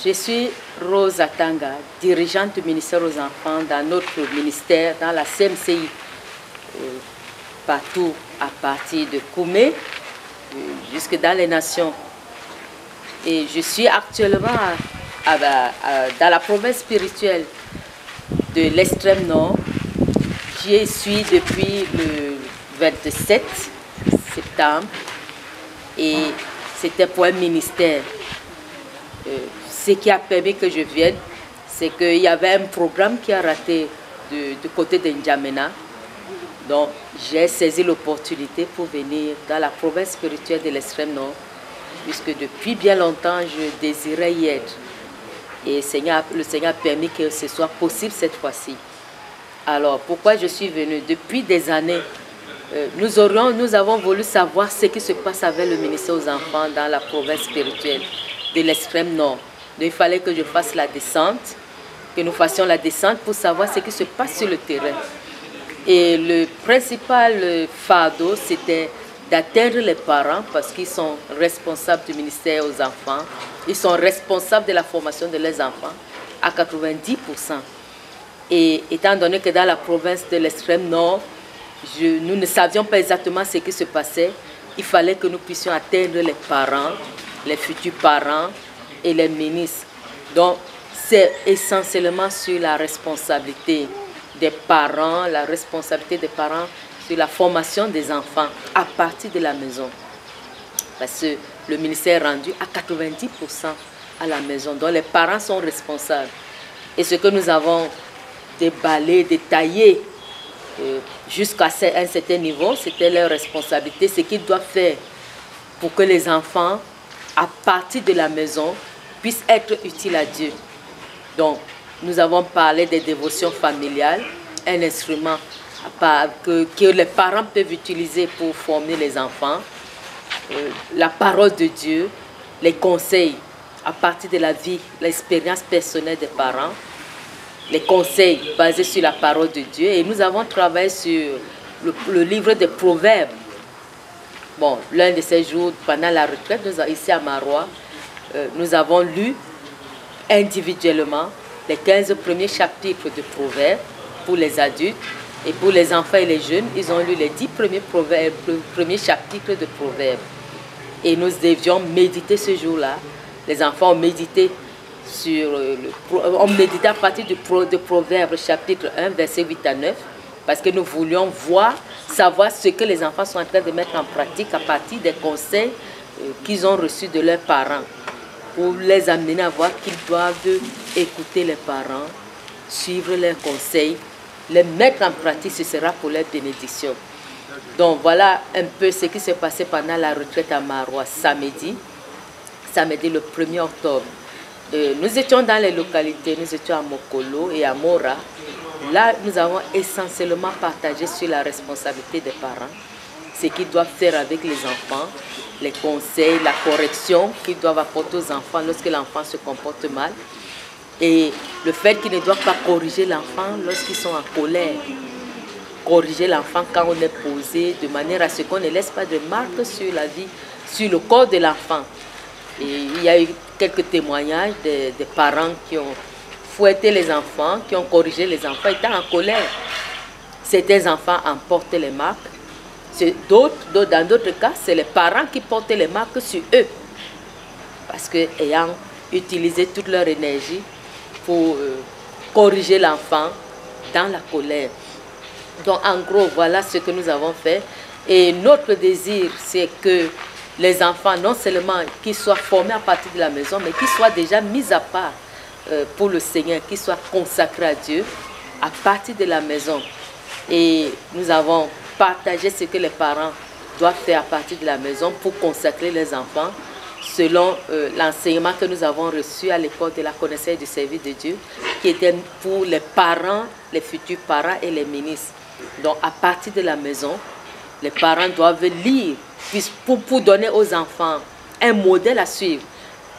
Je suis Rose Atanga, dirigeante du ministère aux enfants dans notre ministère, dans la CMCI, partout à partir de Koumé jusque dans les nations. Et je suis actuellement dans la province spirituelle de l'extrême nord. J'y suis depuis le 27 septembre et c'était pour un ministère. Ce qui a permis que je vienne, c'est qu'il y avait un programme qui a raté du côté de N'Djamena. Donc j'ai saisi l'opportunité pour venir dans la province spirituelle de l'extrême nord, puisque depuis bien longtemps je désirais y être. Et le Seigneur a permis que ce soit possible cette fois-ci. Alors pourquoi je suis venue? Depuis des années, nous avons voulu savoir ce qui se passe avec le ministère aux enfants dans la province spirituelle de l'extrême nord. Donc, il fallait que je fasse la descente, que nous fassions la descente pour savoir ce qui se passe sur le terrain. Et le principal fardeau, c'était d'atteindre les parents parce qu'ils sont responsables du ministère aux enfants. Ils sont responsables de la formation de leurs enfants à 90%. Et étant donné que dans la province de l'extrême nord, nous ne savions pas exactement ce qui se passait, il fallait que nous puissions atteindre les parents, les futurs parents et les ministres. Donc, c'est essentiellement sur la responsabilité des parents, la responsabilité des parents sur la formation des enfants à partir de la maison. Parce que le ministère est rendu à 90% à la maison. Donc, les parents sont responsables. Et ce que nous avons déballé, détaillé jusqu'à un certain niveau, c'était leur responsabilité, ce qu'ils doivent faire pour que les enfants, à partir de la maison, puissent être utiles à Dieu. Donc, nous avons parlé des dévotions familiales, un instrument que les parents peuvent utiliser pour former les enfants, la parole de Dieu, les conseils à partir de la vie, l'expérience personnelle des parents, les conseils basés sur la parole de Dieu. Et nous avons travaillé sur le livre des Proverbes. Bon, l'un de ces jours, pendant la retraite, ici à Marois, nous avons lu individuellement les 15 premiers chapitres de Proverbes pour les adultes. Et pour les enfants et les jeunes, ils ont lu les 10 premiers chapitres de Proverbes. Et nous devions méditer ce jour-là. Les enfants ont médité à partir de Proverbes chapitre 1, verset 8 à 9. Parce que nous voulions savoir ce que les enfants sont en train de mettre en pratique à partir des conseils qu'ils ont reçus de leurs parents. Pour les amener à voir qu'ils doivent écouter les parents, suivre leurs conseils, les mettre en pratique, ce sera pour leur bénédiction. Donc voilà un peu ce qui s'est passé pendant la retraite à Marois samedi le 1er octobre. Nous étions dans les localités, nous étions à Mokolo et à Mora. Là, nous avons essentiellement partagé sur la responsabilité des parents, ce qu'ils doivent faire avec les enfants, les conseils, la correction qu'ils doivent apporter aux enfants lorsque l'enfant se comporte mal. Et le fait qu'ils ne doivent pas corriger l'enfant lorsqu'ils sont en colère. Corriger l'enfant quand on est posé, de manière à ce qu'on ne laisse pas de marque sur la vie, sur le corps de l'enfant. Et il y a eu quelques témoignages des parents qui ont fouetté les enfants, qui ont corrigé les enfants étant en colère. Certains enfants en portent les marques. Dans d'autres cas, c'est les parents qui portent les marques sur eux. Parce qu'ayant utilisé toute leur énergie pour corriger l'enfant dans la colère. Donc en gros, voilà ce que nous avons fait. Et notre désir, c'est que les enfants, non seulement qu'ils soient formés à partir de la maison, mais qu'ils soient déjà mis à part pour le Seigneur, qu'ils soient consacrés à Dieu à partir de la maison. Et nous avons partagé ce que les parents doivent faire à partir de la maison pour consacrer les enfants selon l'enseignement que nous avons reçu à l'école de la connaissance du service de Dieu, qui était pour les parents, les futurs parents et les ministres. Donc à partir de la maison, les parents doivent lire pour donner aux enfants un modèle à suivre.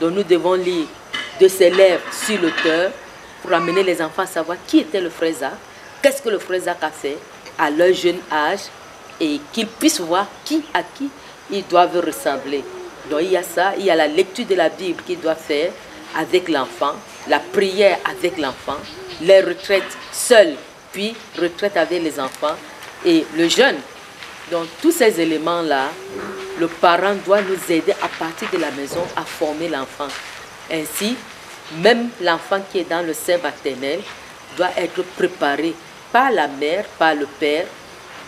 Donc nous devons lire de ses lèvres sur l'auteur pour amener les enfants à savoir qui était le frère Zach, qu'est-ce que le frère Zach a fait à leur jeune âge et qu'ils puissent voir à qui ils doivent ressembler. Donc il y a ça, il y a la lecture de la Bible qu'ils doivent faire avec l'enfant, la prière avec l'enfant, les retraites seules, puis retraite avec les enfants et le jeûne. Donc tous ces éléments-là, le parent doit nous aider à partir de la maison à former l'enfant. Ainsi, même l'enfant qui est dans le sein maternel doit être préparé par la mère, par le père,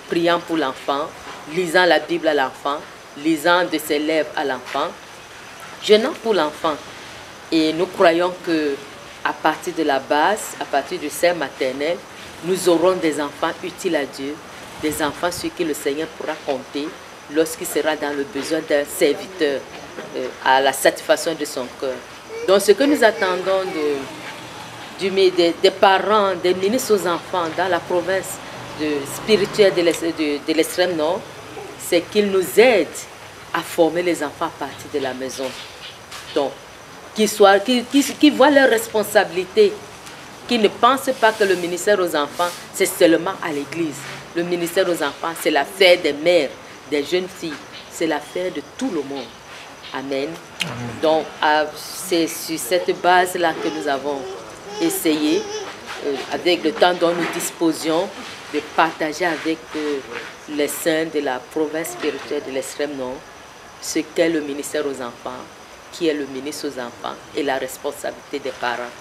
priant pour l'enfant, lisant la Bible à l'enfant, lisant de ses lèvres à l'enfant, jeûnant pour l'enfant. Et nous croyons que à partir de la base, à partir du sein maternel, nous aurons des enfants utiles à Dieu, des enfants sur qui le Seigneur pourra compter lorsqu'il sera dans le besoin d'un serviteur à la satisfaction de son cœur. Donc ce que nous attendons des parents, des ministres aux enfants dans la province spirituelle de l'extrême nord, c'est qu'ils nous aident à former les enfants à partir de la maison. Donc, qu'ils voient leurs responsabilités, qu'ils ne pensent pas que le ministère aux enfants, c'est seulement à l'église. Le ministère aux enfants, c'est l'affaire des mères, des jeunes filles, c'est l'affaire de tout le monde. Amen. Amen. Donc, c'est sur cette base-là que nous avons essayé, avec le temps dont nous disposions, de partager avec les saints de la province spirituelle de l'extrême nord ce qu'est le ministère aux enfants, qui est le ministre aux enfants et la responsabilité des parents.